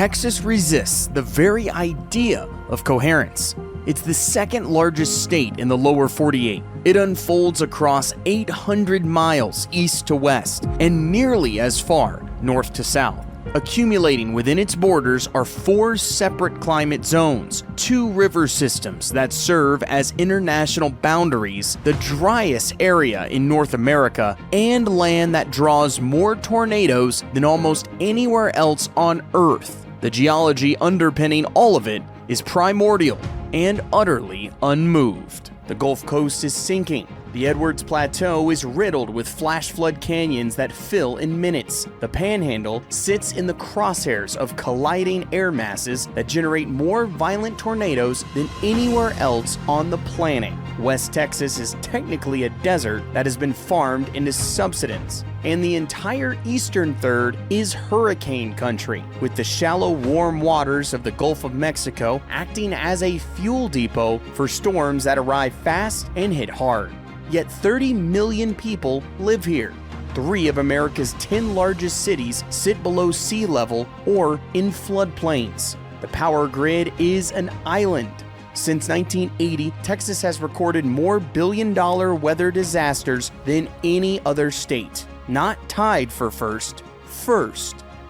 Texas resists the very idea of coherence. It's the second largest state in the lower 48. It unfolds across 800 miles east to west and nearly as far north to south. Accumulating within its borders are 4 separate climate zones, 2 river systems that serve as international boundaries, the driest area in North America, and land that draws more tornadoes than almost anywhere else on Earth. The geology underpinning all of it is primordial and utterly unmoved. The Gulf Coast is sinking. The Edwards Plateau is riddled with flash flood canyons that fill in minutes. The Panhandle sits in the crosshairs of colliding air masses that generate more violent tornadoes than anywhere else on the planet. West Texas is technically a desert that has been farmed into subsistence. And the entire eastern third is hurricane country, with the shallow, warm waters of the Gulf of Mexico acting as a fuel depot for storms that arrive fast and hit hard. Yet 30 million people live here. 3 of America's 10 largest cities sit below sea level or in floodplains. The power grid is an island. Since 1980, Texas has recorded more billion-dollar weather disasters than any other state. Not tied for first.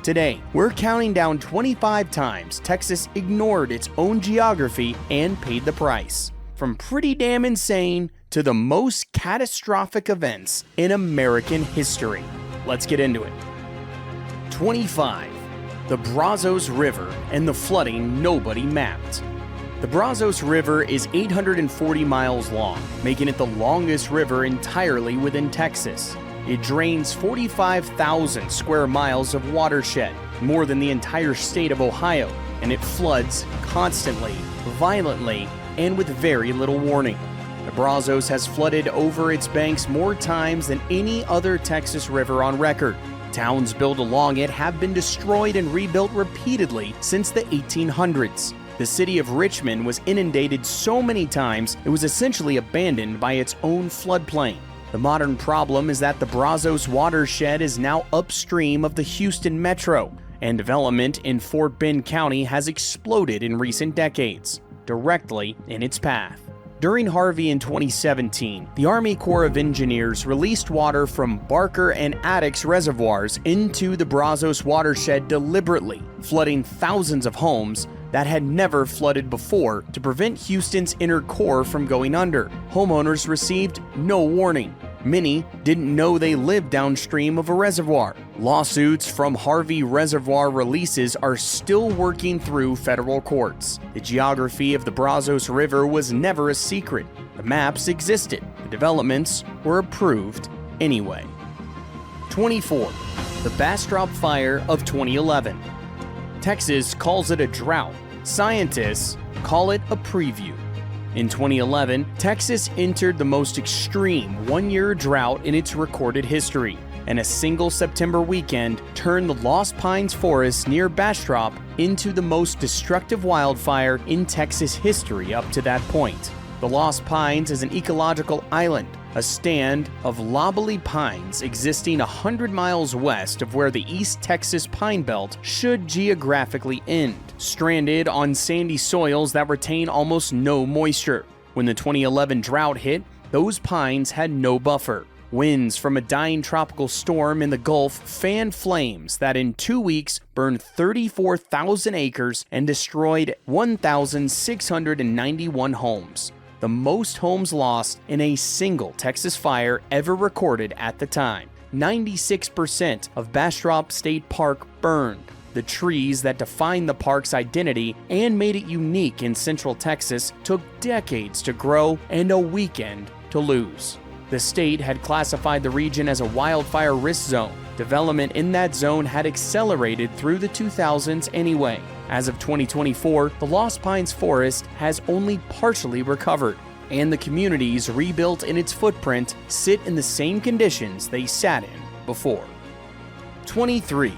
Today, we're counting down 25 times Texas ignored its own geography and paid the price. From pretty damn insane to the most catastrophic events in American history. Let's get into it. 25. The Brazos River and the flooding nobody mapped. The Brazos River is 840 miles long, making it the longest river entirely within Texas. It drains 45,000 square miles of watershed, more than the entire state of Ohio, and it floods constantly, violently, and with very little warning. The Brazos has flooded over its banks more times than any other Texas river on record. Towns built along it have been destroyed and rebuilt repeatedly since the 1800s. The city of Richmond was inundated so many times it was essentially abandoned by its own floodplain. The modern problem is that the Brazos watershed is now upstream of the Houston metro, and development in Fort Bend County has exploded in recent decades, directly in its path. During Harvey in 2017, the Army Corps of Engineers released water from Barker and Addicks reservoirs into the Brazos watershed deliberately, flooding thousands of homes that had never flooded before to prevent Houston's inner core from going under. Homeowners received no warning. Many didn't know they lived downstream of a reservoir. Lawsuits from Harvey Reservoir releases are still working through federal courts. The geography of the Brazos River was never a secret. The maps existed. The developments were approved anyway. 24. The Bastrop Fire of 2011. Texas calls it a drought. Scientists call it a preview. In 2011, Texas entered the most extreme one-year drought in its recorded history, and a single September weekend turned the Lost Pines forest near Bastrop into the most destructive wildfire in Texas history up to that point. The Lost Pines is an ecological island, a stand of loblolly pines existing 100 miles west of where the East Texas Pine Belt should geographically end, stranded on sandy soils that retain almost no moisture. When the 2011 drought hit, those pines had no buffer. Winds from a dying tropical storm in the Gulf fanned flames that in 2 weeks burned 34,000 acres and destroyed 1,691 homes. The most homes lost in a single Texas fire ever recorded at the time. 96% of Bastrop State Park burned. The trees that defined the park's identity and made it unique in Central Texas took decades to grow and a weekend to lose. The state had classified the region as a wildfire risk zone. Development in that zone had accelerated through the 2000s anyway. As of 2024, the Lost Pines forest has only partially recovered, and the communities rebuilt in its footprint sit in the same conditions they sat in before. 23.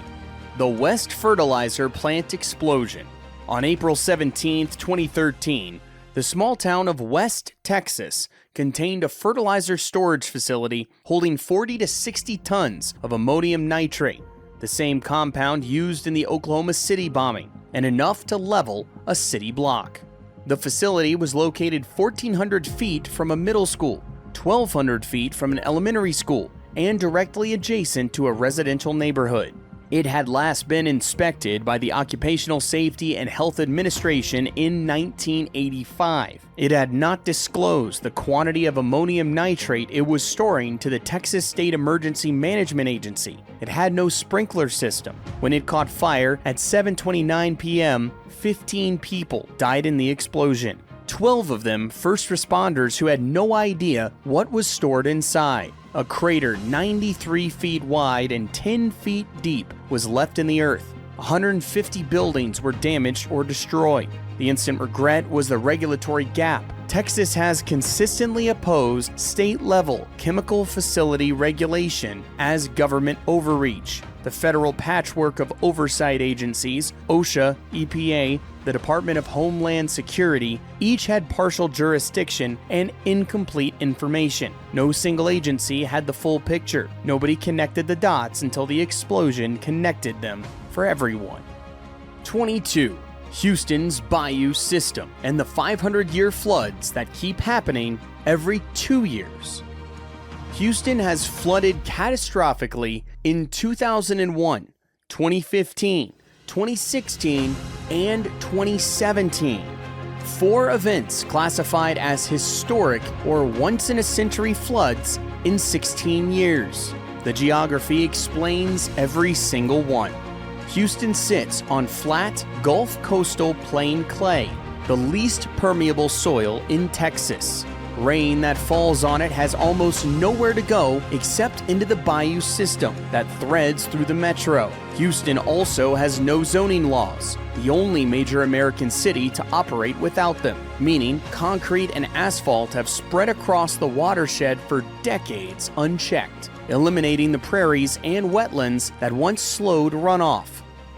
The West Fertilizer Plant Explosion. On April 17, 2013, the small town of West Texas contained a fertilizer storage facility holding 40 to 60 tons of ammonium nitrate, the same compound used in the Oklahoma City bombing. and enough to level a city block. The facility was located 1,400 feet from a middle school, 1,200 feet from an elementary school, and directly adjacent to a residential neighborhood. It had last been inspected by the Occupational Safety and Health Administration in 1985. It had not disclosed the quantity of ammonium nitrate it was storing to the Texas State Emergency Management Agency. It had no sprinkler system. When it caught fire at 7:29 p.m., 15 people died in the explosion. 12 of them first responders who had no idea what was stored inside. A crater 93 feet wide and 10 feet deep was left in the earth. 150 buildings were damaged or destroyed. The instant regret was the regulatory gap. Texas has consistently opposed state-level chemical facility regulation as government overreach. The federal patchwork of oversight agencies, OSHA, EPA, the Department of Homeland Security, each had partial jurisdiction and incomplete information. No single agency had the full picture. Nobody connected the dots until the explosion connected them for everyone. 22. Houston's bayou system and the 500-year floods that keep happening every 2 years. Houston has flooded catastrophically in 2001, 2015, 2016, and 2017. 4 events classified as historic or once-in-a-century floods in 16 years. The geography explains every single one. Houston sits on flat Gulf coastal plain clay, the least permeable soil in Texas. Rain that falls on it has almost nowhere to go except into the bayou system that threads through the metro. Houston also has no zoning laws, the only major American city to operate without them, meaning concrete and asphalt have spread across the watershed for decades unchecked, eliminating the prairies and wetlands that once slowed runoff.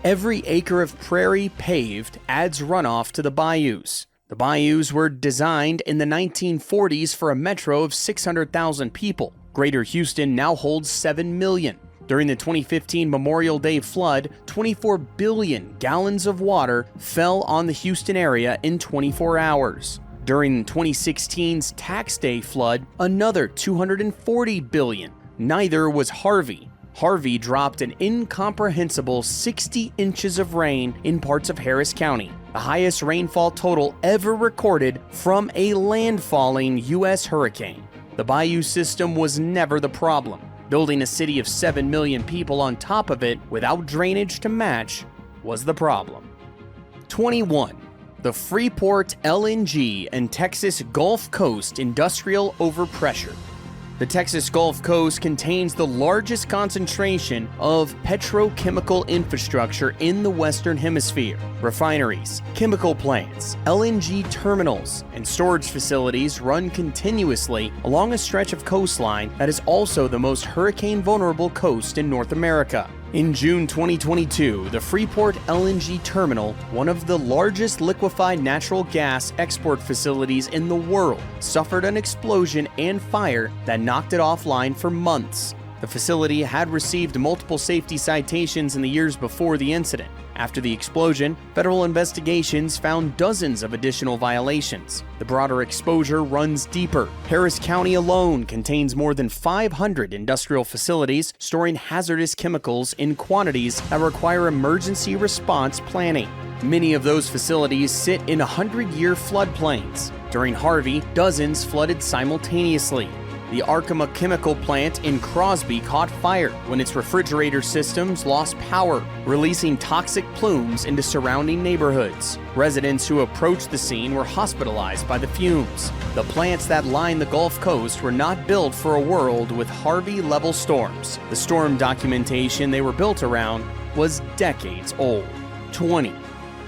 Every acre of prairie paved adds runoff to the bayous. The bayous were designed in the 1940s for a metro of 600,000 people. Greater Houston now holds 7 million. During the 2015 Memorial Day flood, 24 billion gallons of water fell on the Houston area in 24 hours. During 2016's Tax Day flood, another 240 billion. Neither was Harvey. Harvey dropped an incomprehensible 60 inches of rain in parts of Harris County, the highest rainfall total ever recorded from a landfalling U.S. hurricane. The bayou system was never the problem. Building a city of 7 million people on top of it without drainage to match was the problem. 21. The Freeport LNG and Texas Gulf Coast industrial overpressure. The Texas Gulf Coast contains the largest concentration of petrochemical infrastructure in the Western Hemisphere. Refineries, chemical plants, LNG terminals, and storage facilities run continuously along a stretch of coastline that is also the most hurricane-vulnerable coast in North America. In June 2022, the Freeport LNG terminal, one of the largest liquefied natural gas export facilities in the world, suffered an explosion and fire that knocked it offline for months. The facility had received multiple safety citations in the years before the incident. After the explosion, federal investigations found dozens of additional violations. The broader exposure runs deeper. Harris County alone contains more than 500 industrial facilities storing hazardous chemicals in quantities that require emergency response planning. Many of those facilities sit in 100-year floodplains. During Harvey, dozens flooded simultaneously. The Arkema chemical plant in Crosby caught fire when its refrigerator systems lost power, releasing toxic plumes into surrounding neighborhoods. Residents who approached the scene were hospitalized by the fumes. The plants that line the Gulf Coast were not built for a world with Harvey-level storms. The storm documentation they were built around was decades old. 20.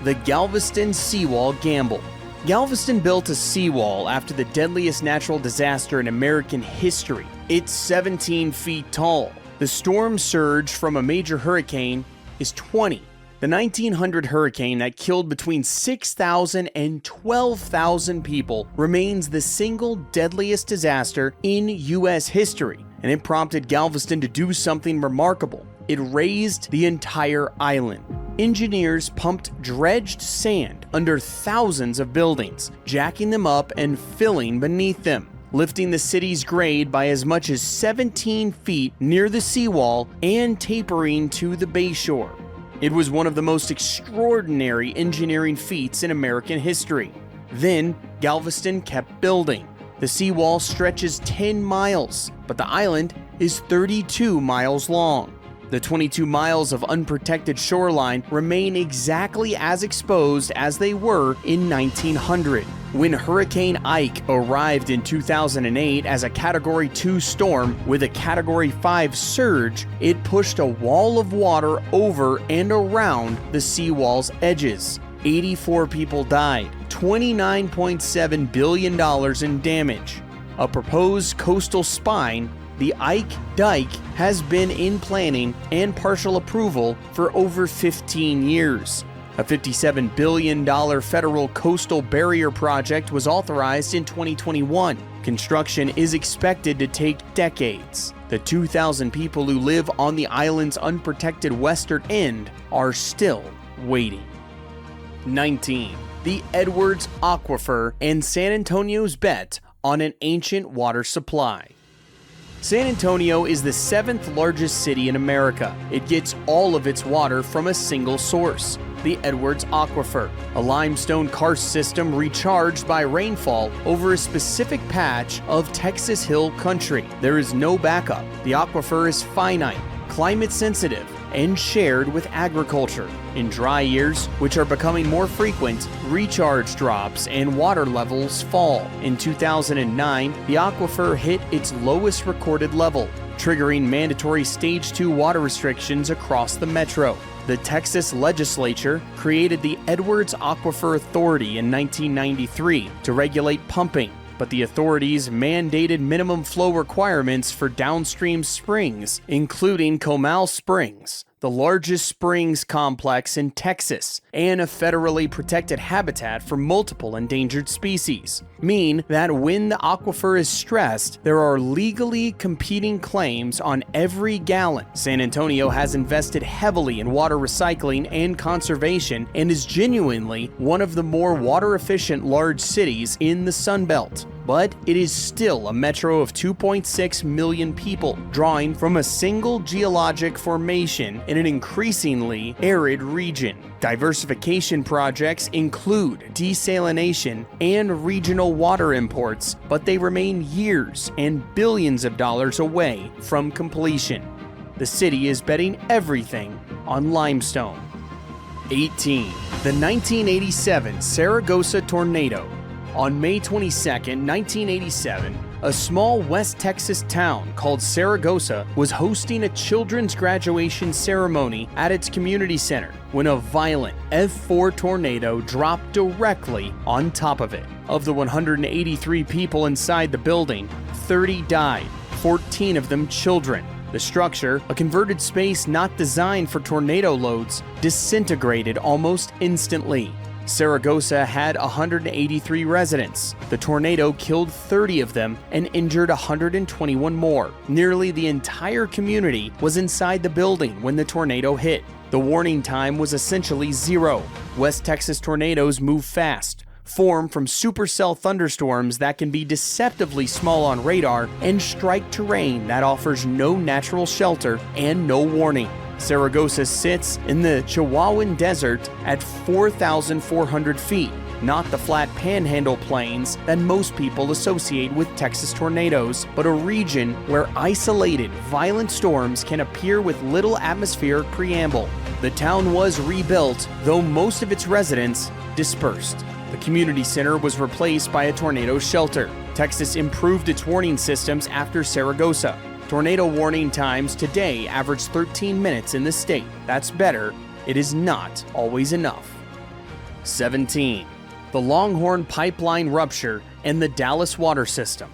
The Galveston Seawall Gamble. Galveston built a seawall after the deadliest natural disaster in American history. It's 17 feet tall. The storm surge from a major hurricane is 20. The 1900 hurricane that killed between 6,000 and 12,000 people remains the single deadliest disaster in U.S. history, and it prompted Galveston to do something remarkable. It raised the entire island. engineers pumped dredged sand under thousands of buildings, jacking them up and filling beneath them, lifting the city's grade by as much as 17 feet near the seawall and tapering to the bayshore. It was one of the most extraordinary engineering feats in American history. Then, Galveston kept building. The seawall stretches 10 miles, but the island is 32 miles long. The 22 miles of unprotected shoreline remain exactly as exposed as they were in 1900. When Hurricane Ike arrived in 2008 as a Category 2 storm with a Category 5 surge, it pushed a wall of water over and around the seawall's edges. 84 people died, $29.7 billion in damage. A proposed coastal spine, the Ike Dike, has been in planning and partial approval for over 15 years. A $57 billion federal coastal barrier project was authorized in 2021. Construction is expected to take decades. The 2,000 people who live on the island's unprotected western end are still waiting. 19. The Edwards Aquifer and San Antonio's bet on an ancient water supply. San Antonio is the 7th largest city in America. It gets all of its water from a single source, the Edwards Aquifer, a limestone karst system recharged by rainfall over a specific patch of Texas Hill country. There is no backup. The aquifer is finite, climate sensitive, and shared with agriculture. In dry years, which are becoming more frequent, recharge drops and water levels fall. In 2009, the aquifer hit its lowest recorded level, triggering mandatory Stage 2 water restrictions across the metro. The Texas legislature created the Edwards Aquifer Authority in 1993 to regulate pumping, but the authorities mandated minimum flow requirements for downstream springs, including Comal Springs, the largest springs complex in Texas, and a federally protected habitat for multiple endangered species, mean that when the aquifer is stressed, there are legally competing claims on every gallon. San Antonio has invested heavily in water recycling and conservation and is genuinely one of the more water-efficient large cities in the Sun Belt. But it is still a metro of 2.6 million people, drawing from a single geologic formation in an increasingly arid region. Diversification projects include desalination and regional water imports, but they remain years and billions of dollars away from completion. The city is betting everything on limestone. 18. The 1987 Saragossa tornado. On May 22, 1987, a small West Texas town called Saragossa was hosting a children's graduation ceremony at its community center when a violent F4 tornado dropped directly on top of it. Of the 183 people inside the building, 30 died, 14 of them children. The structure, a converted space not designed for tornado loads, disintegrated almost instantly. Saragossa had 183 residents. The tornado killed 30 of them and injured 121 more. Nearly the entire community was inside the building when the tornado hit. The warning time was essentially zero. West Texas tornadoes move fast, form from supercell thunderstorms that can be deceptively small on radar, and strike terrain that offers no natural shelter and no warning. Saragossa sits in the Chihuahuan Desert at 4,400 feet, not the flat panhandle plains that most people associate with Texas tornadoes, but a region where isolated, violent storms can appear with little atmospheric preamble. The town was rebuilt, though most of its residents dispersed. The community center was replaced by a tornado shelter. Texas improved its warning systems after Saragossa. Tornado warning times today average 13 minutes in the state. That's better. It is not always enough. 17. The Longhorn Pipeline rupture and the Dallas water system.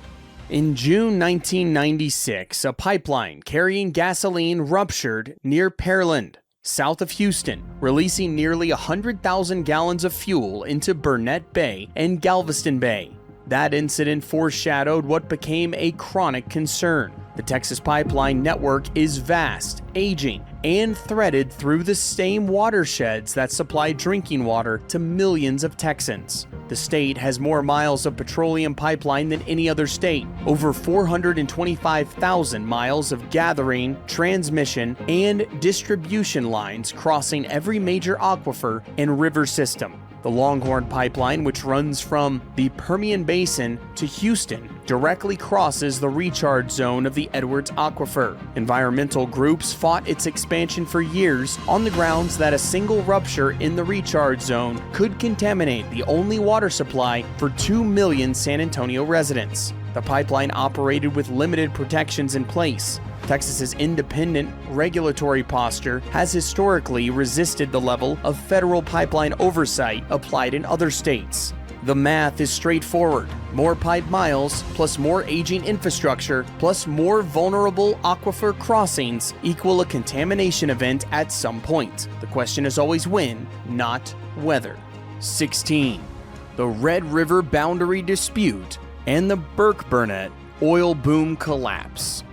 In June 1996, a pipeline carrying gasoline ruptured near Pearland, south of Houston, releasing nearly 100,000 gallons of fuel into Burnett Bay and Galveston Bay. That incident foreshadowed what became a chronic concern. The Texas pipeline network is vast, aging, and threaded through the same watersheds that supply drinking water to millions of Texans. The state has more miles of petroleum pipeline than any other state, over 425,000 miles of gathering, transmission, and distribution lines crossing every major aquifer and river system. The Longhorn Pipeline, which runs from the Permian Basin to Houston, directly crosses the recharge zone of the Edwards Aquifer. Environmental groups fought its expansion for years on the grounds that a single rupture in the recharge zone could contaminate the only water supply for 2 million San Antonio residents. The pipeline operated with limited protections in place. Texas's independent regulatory posture has historically resisted the level of federal pipeline oversight applied in other states. The math is straightforward. More pipe miles, plus more aging infrastructure, plus more vulnerable aquifer crossings equal a contamination event at some point. The question is always when, not whether. 16. The Red River Boundary Dispute and the Burke-Burnett Oil Boom Collapse.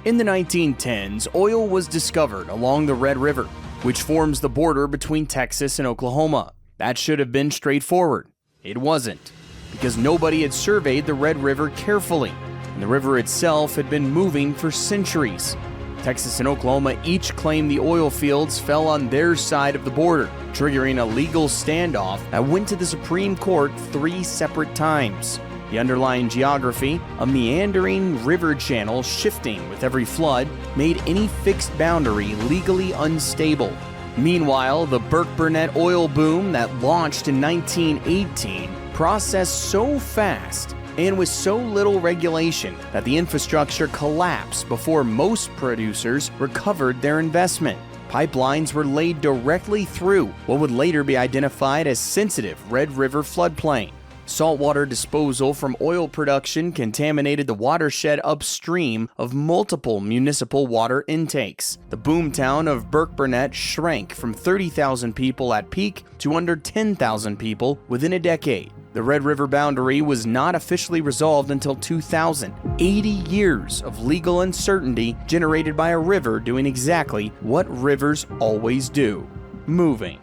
In the 1910s, oil was discovered along the Red River, which forms the border between Texas and Oklahoma. That should have been straightforward. It wasn't, because nobody had surveyed the Red River carefully, and the river itself had been moving for centuries. Texas and Oklahoma each claimed the oil fields fell on their side of the border, triggering a legal standoff that went to the Supreme Court 3 separate times. The underlying geography, a meandering river channel shifting with every flood, made any fixed boundary legally unstable. Meanwhile, the Burke-Burnett oil boom that launched in 1918 processed so fast and with so little regulation that the infrastructure collapsed before most producers recovered their investment. Pipelines were laid directly through what would later be identified as sensitive Red River floodplain. Saltwater disposal from oil production contaminated the watershed upstream of multiple municipal water intakes. The boomtown of Burke-Burnett shrank from 30,000 people at peak to under 10,000 people within a decade. The Red River boundary was not officially resolved until 2000. 80 years of legal uncertainty generated by a river doing exactly what rivers always do: moving.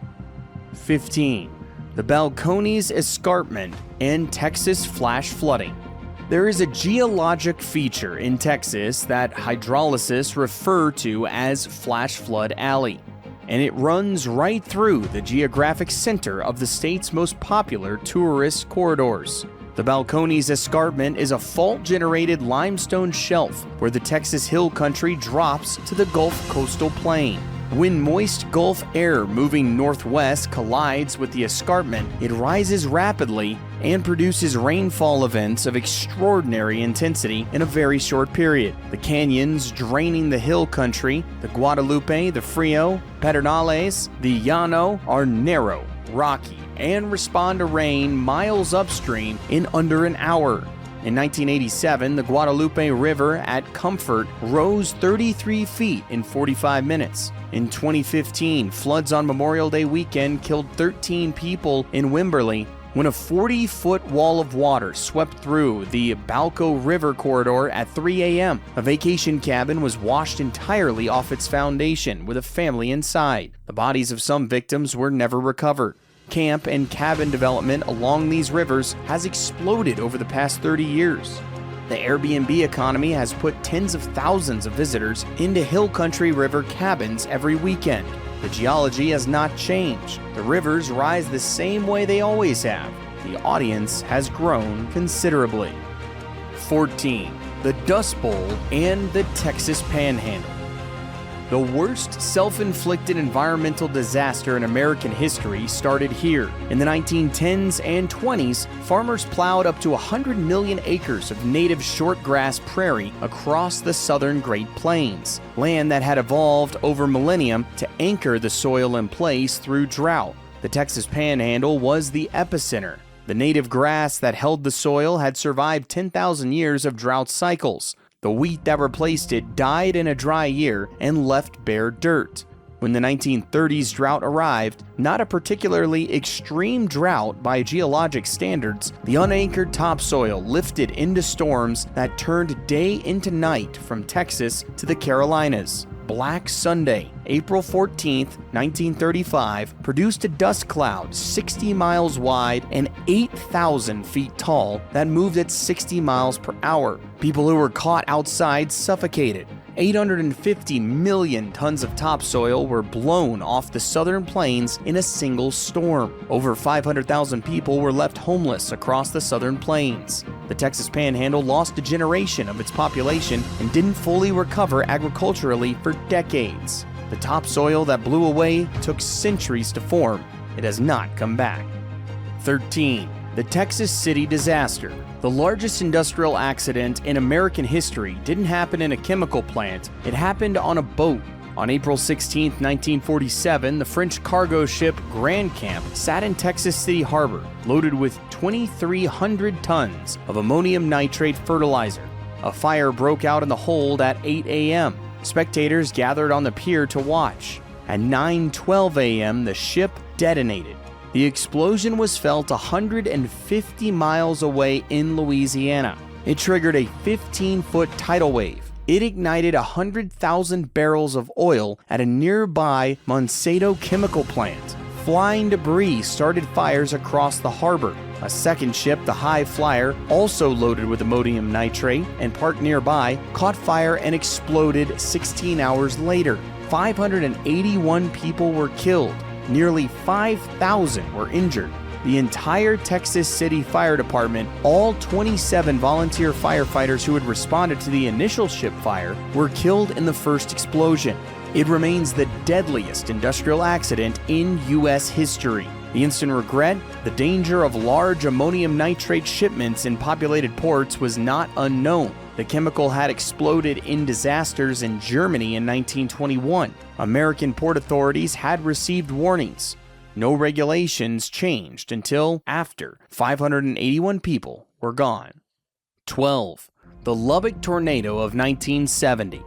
15. The Balcones Escarpment and Texas Flash Flooding. There is a geologic feature in Texas that hydrologists refer to as Flash Flood Alley, and it runs right through the geographic center of the state's most popular tourist corridors. The Balcones Escarpment is a fault-generated limestone shelf where the Texas Hill Country drops to the Gulf coastal plain. When moist Gulf air moving northwest collides with the escarpment, it rises rapidly and produces rainfall events of extraordinary intensity in a very short period. The canyons draining the hill country, the Guadalupe, the Frio, Pedernales, the Llano, are narrow, rocky, and respond to rain miles upstream in under an hour. In 1987, the Guadalupe River at Comfort rose 33 feet in 45 minutes. In 2015, floods on Memorial Day weekend killed 13 people in Wimberley when a 40-foot wall of water swept through the Balco River corridor at 3 a.m. A vacation cabin was washed entirely off its foundation with a family inside. The bodies of some victims were never recovered. Camp and cabin development along these rivers has exploded over the past 30 years. The Airbnb economy has put tens of thousands of visitors into hill country river cabins every weekend. The geology has not changed. The rivers rise the same way they always have. The audience has grown considerably. 14. The Dust Bowl and the Texas Panhandle. The worst self-inflicted environmental disaster in American history started here. In the 1910s and 20s, farmers plowed up to 100 million acres of native shortgrass prairie across the southern Great Plains, land that had evolved over millennium to anchor the soil in place through drought. The Texas Panhandle was the epicenter. The native grass that held the soil had survived 10,000 years of drought cycles. The wheat that replaced it died in a dry year and left bare dirt. When the 1930s drought arrived, not a particularly extreme drought by geologic standards, the unanchored topsoil lifted into storms that turned day into night from Texas to the Carolinas. Black Sunday, April 14, 1935, produced a dust cloud 60 miles wide and 8,000 feet tall that moved at 60 miles per hour. People who were caught outside suffocated. 850 million tons of topsoil were blown off the southern plains in a single storm. Over 500,000 people were left homeless across the southern plains. The Texas Panhandle lost a generation of its population and didn't fully recover agriculturally for decades. The topsoil that blew away took centuries to form. It has not come back. 13. The Texas City Disaster. The largest industrial accident in American history didn't happen in a chemical plant, it happened on a boat. On April 16, 1947, the French cargo ship Grand Camp sat in Texas City Harbor, loaded with 2,300 tons of ammonium nitrate fertilizer. A fire broke out in the hold at 8 a.m. Spectators gathered on the pier to watch. At 9:12 a.m., the ship detonated. The explosion was felt 150 miles away in Louisiana. It triggered a 15-foot tidal wave. It ignited 100,000 barrels of oil at a nearby Monsanto chemical plant. Flying debris started fires across the harbor. A second ship, the High Flyer, also loaded with ammonium nitrate and parked nearby, caught fire and exploded 16 hours later. 581 people were killed. Nearly 5,000 were injured. The entire Texas City Fire Department, all 27 volunteer firefighters who had responded to the initial ship fire, were killed in the first explosion. It remains the deadliest industrial accident in U.S. history. The instant regret, the danger of large ammonium nitrate shipments in populated ports was not unknown. The chemical had exploded in disasters in Germany in 1921. American port authorities had received warnings. No regulations changed until after 581 people were gone. 12. The Lubbock Tornado of 1970.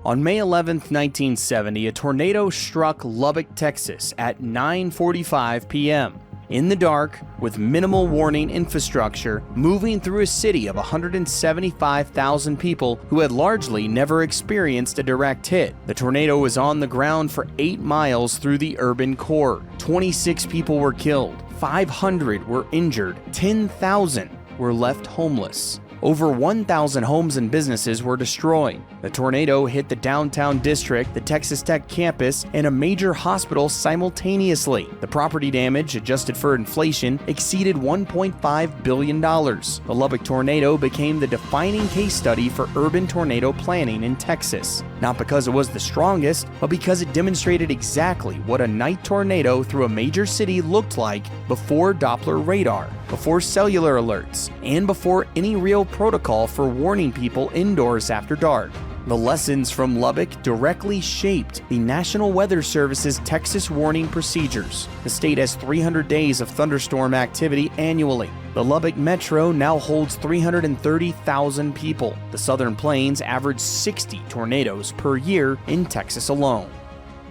On May 11, 1970, a tornado struck Lubbock, Texas at 9:45 p.m. In the dark, with minimal warning infrastructure, moving through a city of 175,000 people who had largely never experienced a direct hit. The tornado was on the ground for 8 miles through the urban core. 26 people were killed, 500 were injured, 10,000 were left homeless. Over 1,000 homes and businesses were destroyed. The tornado hit the downtown district, the Texas Tech campus, and a major hospital simultaneously. The property damage, adjusted for inflation, exceeded $1.5 billion. The Lubbock tornado became the defining case study for urban tornado planning in Texas. Not because it was the strongest, but because it demonstrated exactly what a night tornado through a major city looked like before Doppler radar, before cellular alerts, and before any real protocol for warning people indoors after dark. The lessons from Lubbock directly shaped the National Weather Service's Texas warning procedures. The state has 300 days of thunderstorm activity annually. The Lubbock Metro now holds 330,000 people. The Southern Plains average 60 tornadoes per year in Texas alone.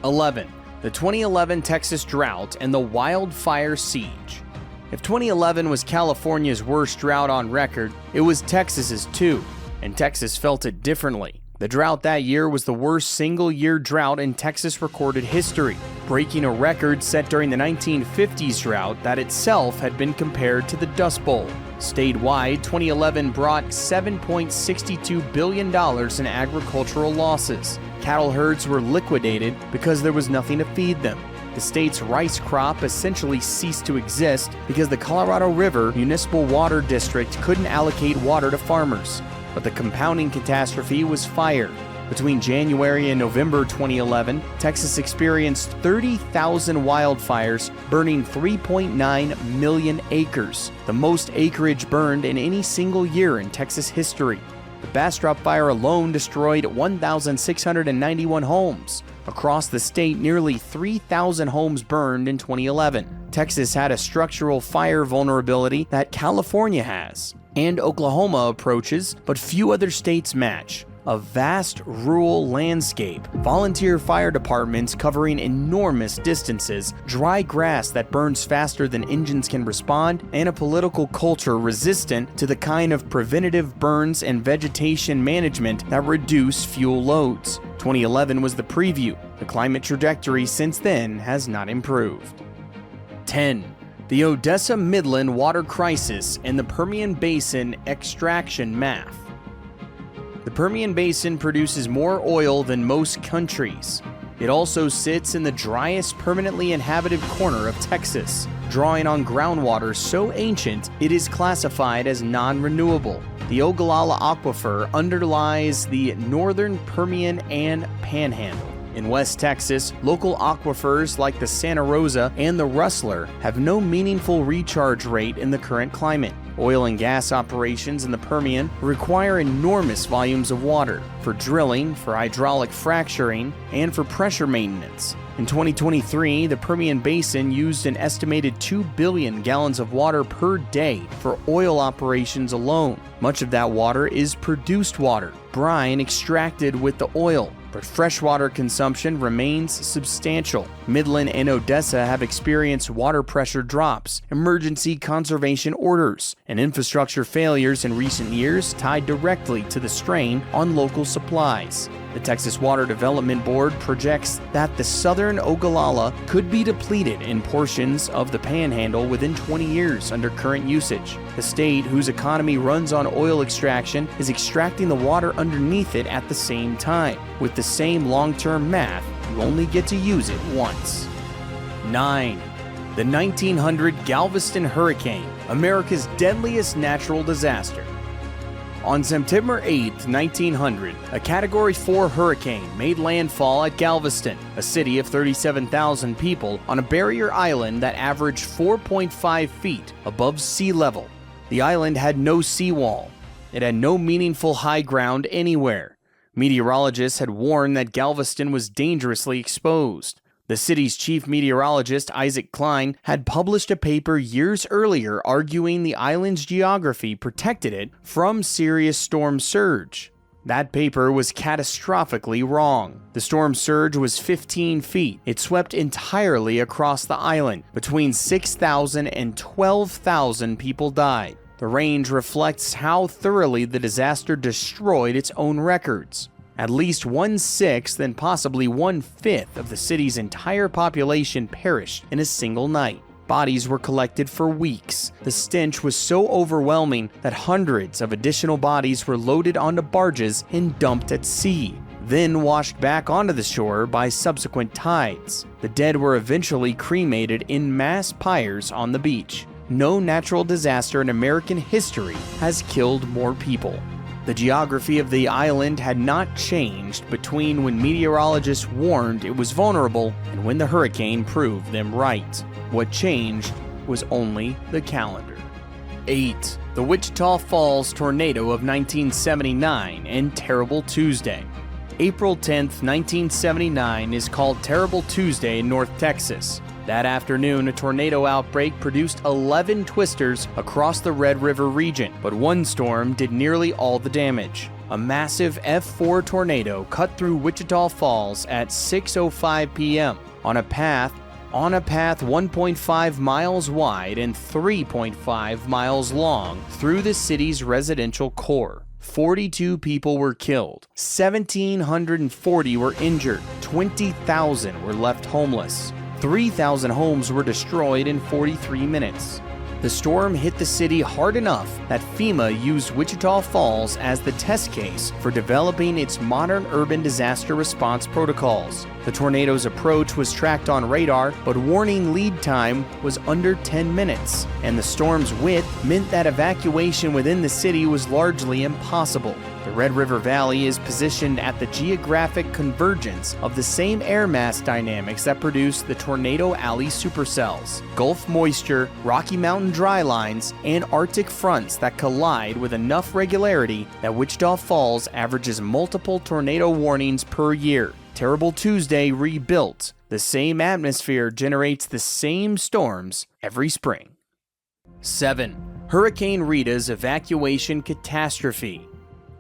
11. The 2011 Texas drought and the wildfire siege. If 2011 was California's worst drought on record, it was Texas's too, and Texas felt it differently. The drought that year was the worst single-year drought in Texas recorded history, breaking a record set during the 1950s drought that itself had been compared to the Dust Bowl. Statewide, 2011 brought $7.62 billion in agricultural losses. Cattle herds were liquidated because there was nothing to feed them. The state's rice crop essentially ceased to exist because the Colorado River Municipal Water District couldn't allocate water to farmers. But the compounding catastrophe was fire. Between January and November 2011, Texas experienced 30,000 wildfires, burning 3.9 million acres, the most acreage burned in any single year in Texas history. The Bastrop Fire alone destroyed 1,691 homes. Across the state, nearly 3,000 homes burned in 2011. Texas had a structural fire vulnerability that California has, and Oklahoma approaches, but few other states match. a vast rural landscape, volunteer fire departments covering enormous distances, dry grass that burns faster than engines can respond, and a political culture resistant to the kind of preventative burns and vegetation management that reduce fuel loads. 2011 was the preview. The climate trajectory since then has not improved. 10. The Odessa Midland water crisis and the Permian Basin extraction math. The Permian Basin produces more oil than most countries. It also sits in the driest permanently inhabited corner of Texas, drawing on groundwater so ancient it is classified as non-renewable. The Ogallala Aquifer underlies the northern Permian and Panhandle. In West Texas, local aquifers like the Santa Rosa and the Rustler have no meaningful recharge rate in the current climate. Oil and gas operations in the Permian require enormous volumes of water for drilling, for hydraulic fracturing, and for pressure maintenance. In 2023, the Permian Basin used an estimated 2 billion gallons of water per day for oil operations alone. Much of that water is produced water, brine extracted with the oil, but freshwater consumption remains substantial. Midland and Odessa have experienced water pressure drops, emergency conservation orders, and infrastructure failures in recent years tied directly to the strain on local supplies. The Texas Water Development Board projects that the southern Ogallala could be depleted in portions of the Panhandle within 20 years under current usage. The state, whose economy runs on oil extraction, is extracting the water underneath it at the same time. With the same long-term math, you only get to use it once. 9. The 1900 Galveston Hurricane, America's deadliest natural disaster. On September 8, 1900, a Category 4 hurricane made landfall at Galveston, a city of 37,000 people on a barrier island that averaged 4.5 feet above sea level. The island had no seawall. It had no meaningful high ground anywhere. Meteorologists had warned that Galveston was dangerously exposed. The city's chief meteorologist, Isaac Klein, had published a paper years earlier arguing the island's geography protected it from serious storm surge. That paper was catastrophically wrong. The storm surge was 15 feet. It swept entirely across the island. Between 6,000 and 12,000 people died. The range reflects how thoroughly the disaster destroyed its own records. At least 1/6 and possibly 1/5 of the city's entire population perished in a single night. Bodies were collected for weeks. The stench was so overwhelming that hundreds of additional bodies were loaded onto barges and dumped at sea, then washed back onto the shore by subsequent tides. The dead were eventually cremated in mass pyres on the beach. No natural disaster in American history has killed more people. The geography of the island had not changed between when meteorologists warned it was vulnerable and when the hurricane proved them right. What changed was only the calendar. 8. The Wichita Falls tornado of 1979 and Terrible Tuesday. April 10, 1979 is called Terrible Tuesday in North Texas. That afternoon, a tornado outbreak produced 11 twisters across the Red River region, but one storm did nearly all the damage. A massive F4 tornado cut through Wichita Falls at 6:05 p.m. on a path 1.5 miles wide and 3.5 miles long through the city's residential core. 42 people were killed, 1,740 were injured, 20,000 were left homeless. 3,000 homes were destroyed in 43 minutes. The storm hit the city hard enough that FEMA used Wichita Falls as the test case for developing its modern urban disaster response protocols. The tornado's approach was tracked on radar, but warning lead time was under 10 minutes, and the storm's width meant that evacuation within the city was largely impossible. The Red River Valley is positioned at the geographic convergence of the same air mass dynamics that produce the Tornado Alley supercells, Gulf moisture, Rocky Mountain dry lines, and Arctic fronts that collide with enough regularity that Wichita Falls averages multiple tornado warnings per year. Terrible Tuesday rebuilt. The same atmosphere generates the same storms every spring. 7. Hurricane Rita's evacuation catastrophe.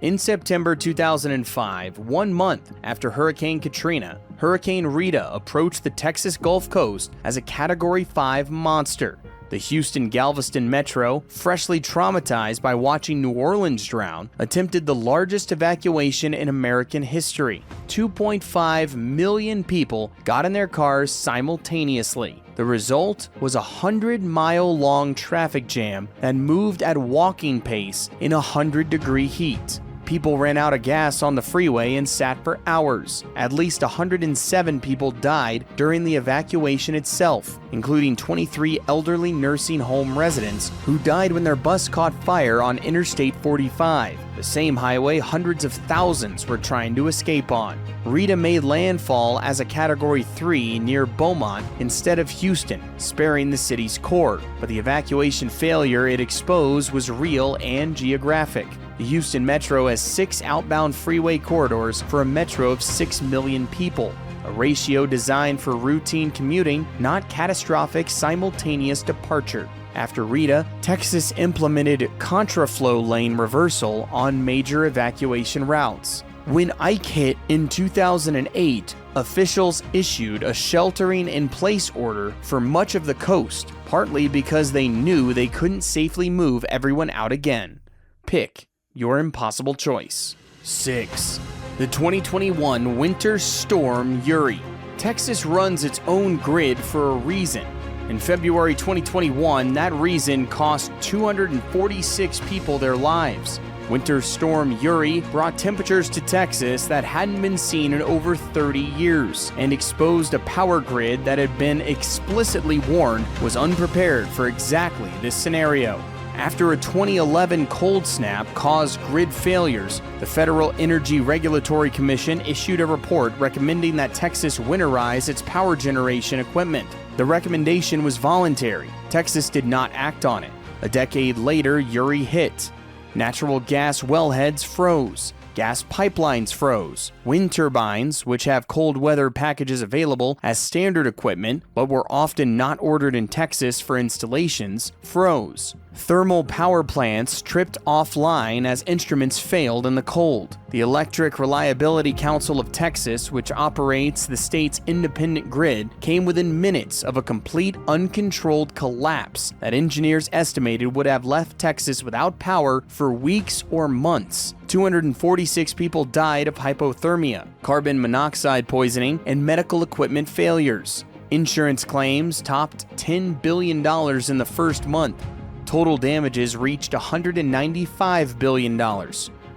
In September 2005, 1 month after Hurricane Katrina, Hurricane Rita approached the Texas Gulf Coast as a Category 5 monster. The Houston-Galveston Metro, freshly traumatized by watching New Orleans drown, attempted the largest evacuation in American history. 2.5 million people got in their cars simultaneously. The result was a 100-mile-long traffic jam that moved at walking pace in 100-degree heat. People ran out of gas on the freeway and sat for hours. At least 107 people died during the evacuation itself, including 23 elderly nursing home residents who died when their bus caught fire on Interstate 45, the same highway hundreds of thousands were trying to escape on. Rita made landfall as a Category 3 near Beaumont instead of Houston, sparing the city's core, but the evacuation failure it exposed was real and geographic. The Houston Metro has 6 outbound freeway corridors for a metro of 6 million people, a ratio designed for routine commuting, not catastrophic simultaneous departure. After Rita, Texas implemented contraflow lane reversal on major evacuation routes. When Ike hit in 2008, officials issued a sheltering-in-place order for much of the coast, partly because they knew they couldn't safely move everyone out again. Pick your impossible choice. 6. The 2021 Winter Storm Uri. Texas runs its own grid for a reason. In February 2021, that reason cost 246 people their lives. Winter Storm Uri brought temperatures to Texas that hadn't been seen in over 30 years and exposed a power grid that had been explicitly warned was unprepared for exactly this scenario. After a 2011 cold snap caused grid failures, the Federal Energy Regulatory Commission issued a report recommending that Texas winterize its power generation equipment. The recommendation was voluntary. Texas did not act on it. A decade later, Uri hit. Natural gas wellheads froze. Gas pipelines froze. Wind turbines, which have cold weather packages available as standard equipment but were often not ordered in Texas for installations, froze. Thermal power plants tripped offline as instruments failed in the cold. The Electric Reliability Council of Texas, which operates the state's independent grid, came within minutes of a complete uncontrolled collapse that engineers estimated would have left Texas without power for weeks or months. 246 people died of hypothermia, carbon monoxide poisoning, and medical equipment failures. Insurance claims topped $10 billion in the first month. Total damages reached $195 billion,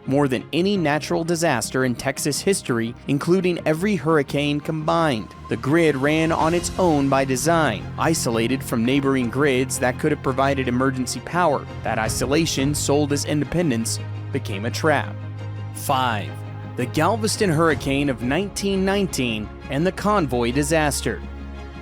more than any natural disaster in Texas history, including every hurricane combined. The grid ran on its own by design, isolated from neighboring grids that could have provided emergency power. That isolation, sold as independence, became a trap. 5. The Galveston Hurricane of 1919 and the convoy disaster.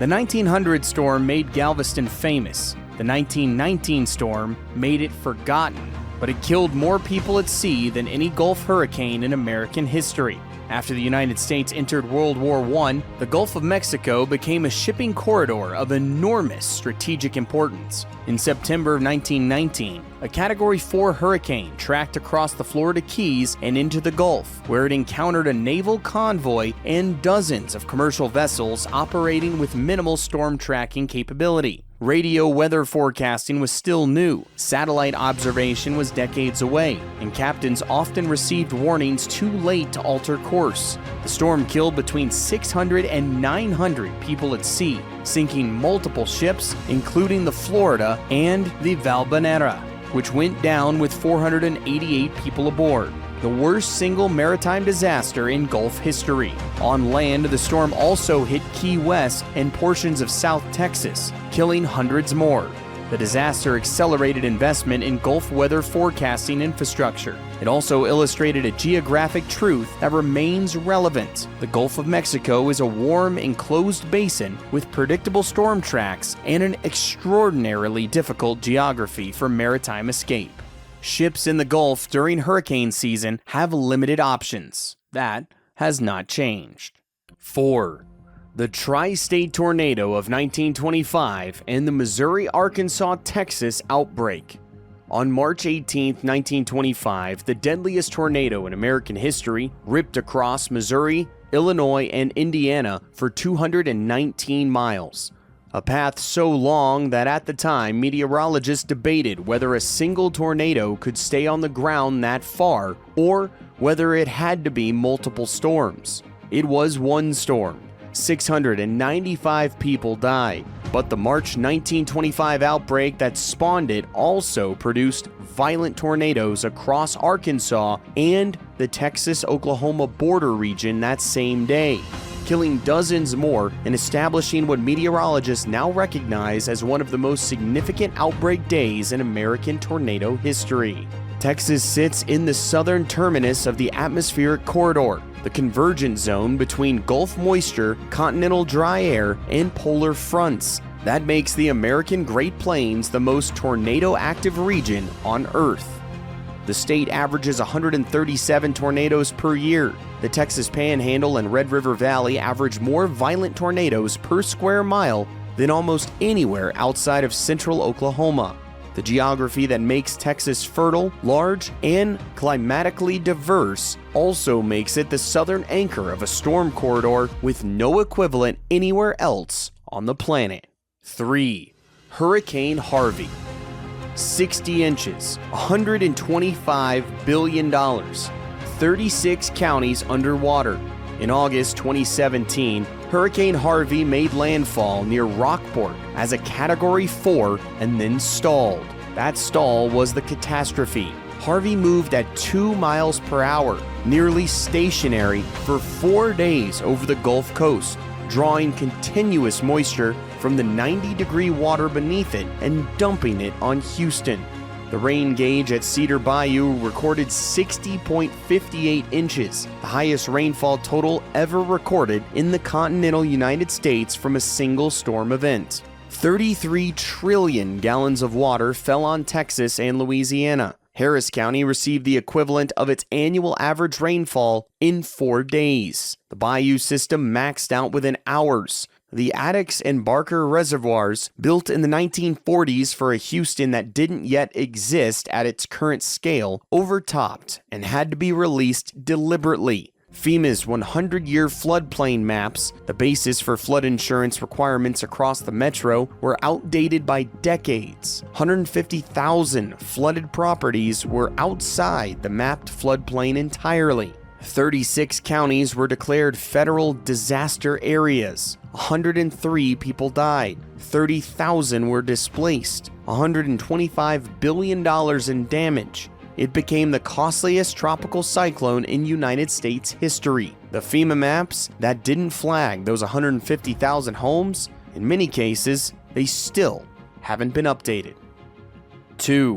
The 1900 storm made Galveston famous. The 1919 storm made it forgotten, but it killed more people at sea than any Gulf hurricane in American history. After the United States entered World War I, the Gulf of Mexico became a shipping corridor of enormous strategic importance. In September of 1919, a Category 4 hurricane tracked across the Florida Keys and into the Gulf, where it encountered a naval convoy and dozens of commercial vessels operating with minimal storm tracking capability. Radio weather forecasting was still new, satellite observation was decades away, and captains often received warnings too late to alter course. The storm killed between 600 and 900 people at sea, sinking multiple ships, including the Florida and the Valvanera, which went down with 488 people aboard. The worst single maritime disaster in Gulf history. On land, the storm also hit Key West and portions of South Texas, killing hundreds more. The disaster accelerated investment in Gulf weather forecasting infrastructure. It also illustrated a geographic truth that remains relevant. The Gulf of Mexico is a warm, enclosed basin with predictable storm tracks and an extraordinarily difficult geography for maritime escape. Ships in the Gulf during hurricane season have limited options. That has not changed. 4. The Tri-State Tornado of 1925 and the Missouri-Arkansas-Texas outbreak. On March 18, 1925, the deadliest tornado in American history ripped across Missouri, Illinois, and Indiana for 219 miles. A path so long that at the time, meteorologists debated whether a single tornado could stay on the ground that far or whether it had to be multiple storms. It was one storm. 695 people died, but the March 1925 outbreak that spawned it also produced violent tornadoes across Arkansas and the Texas-Oklahoma border region that same day, killing dozens more and establishing what meteorologists now recognize as one of the most significant outbreak days in American tornado history. Texas sits in the southern terminus of the atmospheric corridor, the convergence zone between Gulf moisture, continental dry air, and polar fronts. That makes the American Great Plains the most tornado-active region on Earth. The state averages 137 tornadoes per year. The Texas Panhandle and Red River Valley average more violent tornadoes per square mile than almost anywhere outside of central Oklahoma. The geography that makes Texas fertile, large, and climatically diverse also makes it the southern anchor of a storm corridor with no equivalent anywhere else on the planet. 3. Hurricane Harvey. 60 inches, $125 billion, 36 counties underwater. In August 2017, Hurricane Harvey made landfall near Rockport as a Category 4 and then stalled. That stall was the catastrophe. Harvey moved at 2 miles per hour, nearly stationary, for 4 days over the Gulf Coast, drawing continuous moisture from the 90-degree water beneath it and dumping it on Houston. The rain gauge at Cedar Bayou recorded 60.58 inches, the highest rainfall total ever recorded in the continental United States from a single storm event. 33 trillion gallons of water fell on Texas and Louisiana. Harris County received the equivalent of its annual average rainfall in 4 days. The Bayou system maxed out within hours. The Addicks and Barker reservoirs, built in the 1940s for a Houston that didn't yet exist at its current scale, overtopped and had to be released deliberately. FEMA's 100-year floodplain maps, the basis for flood insurance requirements across the metro, were outdated by decades. 150,000 flooded properties were outside the mapped floodplain entirely. 36 counties were declared federal disaster areas. 103 people died. 30,000 were displaced. $125 billion in damage. It became the costliest tropical cyclone in United States history. The FEMA maps that didn't flag those 150,000 homes, in many cases, they still haven't been updated. 2.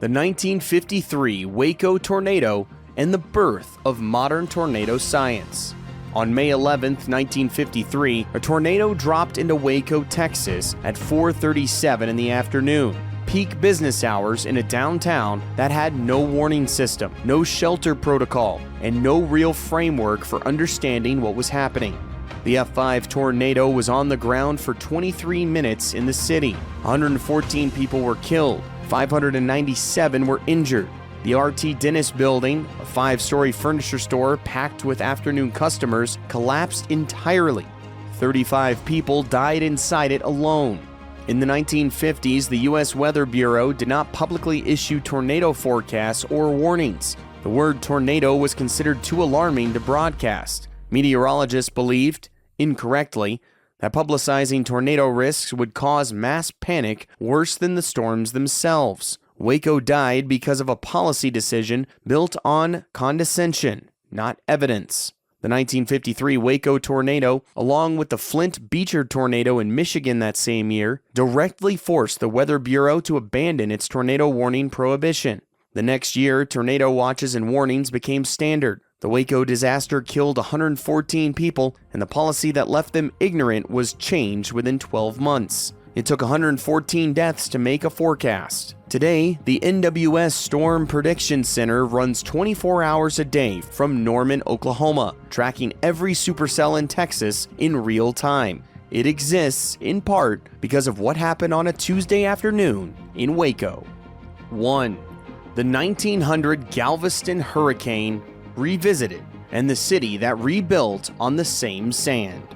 The 1953 Waco tornado and the birth of modern tornado science. On May 11, 1953, a tornado dropped into Waco, Texas at 4:37 in the afternoon. Peak business hours in a downtown that had no warning system, no shelter protocol, and no real framework for understanding what was happening. The F5 tornado was on the ground for 23 minutes in the city. 114 people were killed, 597 were injured. The RT Dennis building, a 5-story furniture store packed with afternoon customers, collapsed entirely. 35 people died inside it alone. In the 1950s, the U.S. Weather Bureau did not publicly issue tornado forecasts or warnings. The word tornado was considered too alarming to broadcast. Meteorologists believed, incorrectly, that publicizing tornado risks would cause mass panic worse than the storms themselves. Waco died because of a policy decision built on condescension, not evidence. The 1953 Waco tornado, along with the Flint Beecher tornado in Michigan that same year, directly forced the Weather Bureau to abandon its tornado warning prohibition. The next year, tornado watches and warnings became standard. The Waco disaster killed 114 people, and the policy that left them ignorant was changed within 12 months. It took 114 deaths to make a forecast. Today, the NWS Storm Prediction Center runs 24 hours a day from Norman, Oklahoma, tracking every supercell in Texas in real time. It exists, in part, because of what happened on a Tuesday afternoon in Waco. 1. The 1900 Galveston hurricane revisited, and the city that rebuilt on the same sand.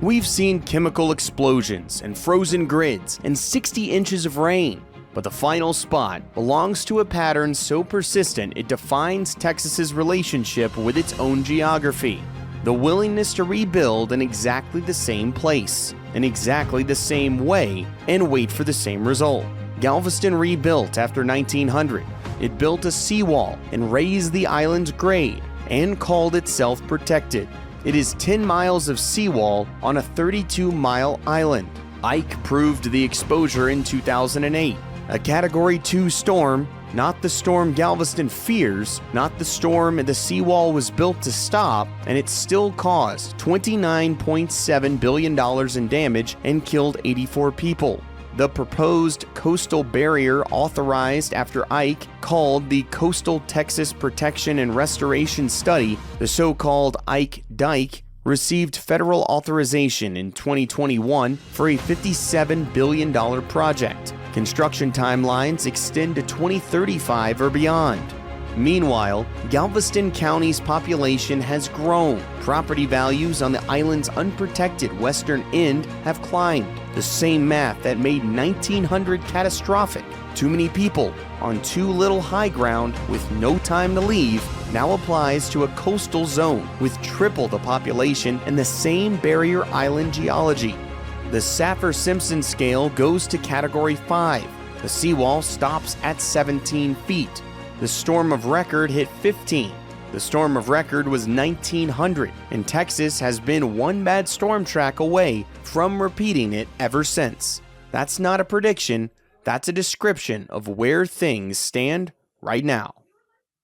We've seen chemical explosions and frozen grids and 60 inches of rain, but the final spot belongs to a pattern so persistent it defines Texas's relationship with its own geography. The willingness to rebuild in exactly the same place, in exactly the same way, and wait for the same result. Galveston rebuilt after 1900. It built a seawall and raised the island's grade, and called itself protected. It is 10 miles of seawall on a 32-mile island. Ike proved the exposure in 2008. A Category 2 storm, not the storm Galveston fears, not the storm the seawall was built to stop, and it still caused $29.7 billion in damage and killed 84 people. The proposed coastal barrier authorized after Ike, called the Coastal Texas Protection and Restoration Study, the so-called Ike Dike, received federal authorization in 2021 for a $57 billion project. Construction timelines extend to 2035 or beyond. Meanwhile, Galveston County's population has grown. Property values on the island's unprotected western end have climbed. The same math that made 1900 catastrophic, too many people on too little high ground with no time to leave, now applies to a coastal zone with triple the population and the same barrier island geology. The Saffir-Simpson scale goes to Category 5. The seawall stops at 17 feet. The storm of record hit 15. The storm of record was 1900, and Texas has been one bad storm track away from repeating it ever since. That's not a prediction, that's a description of where things stand right now.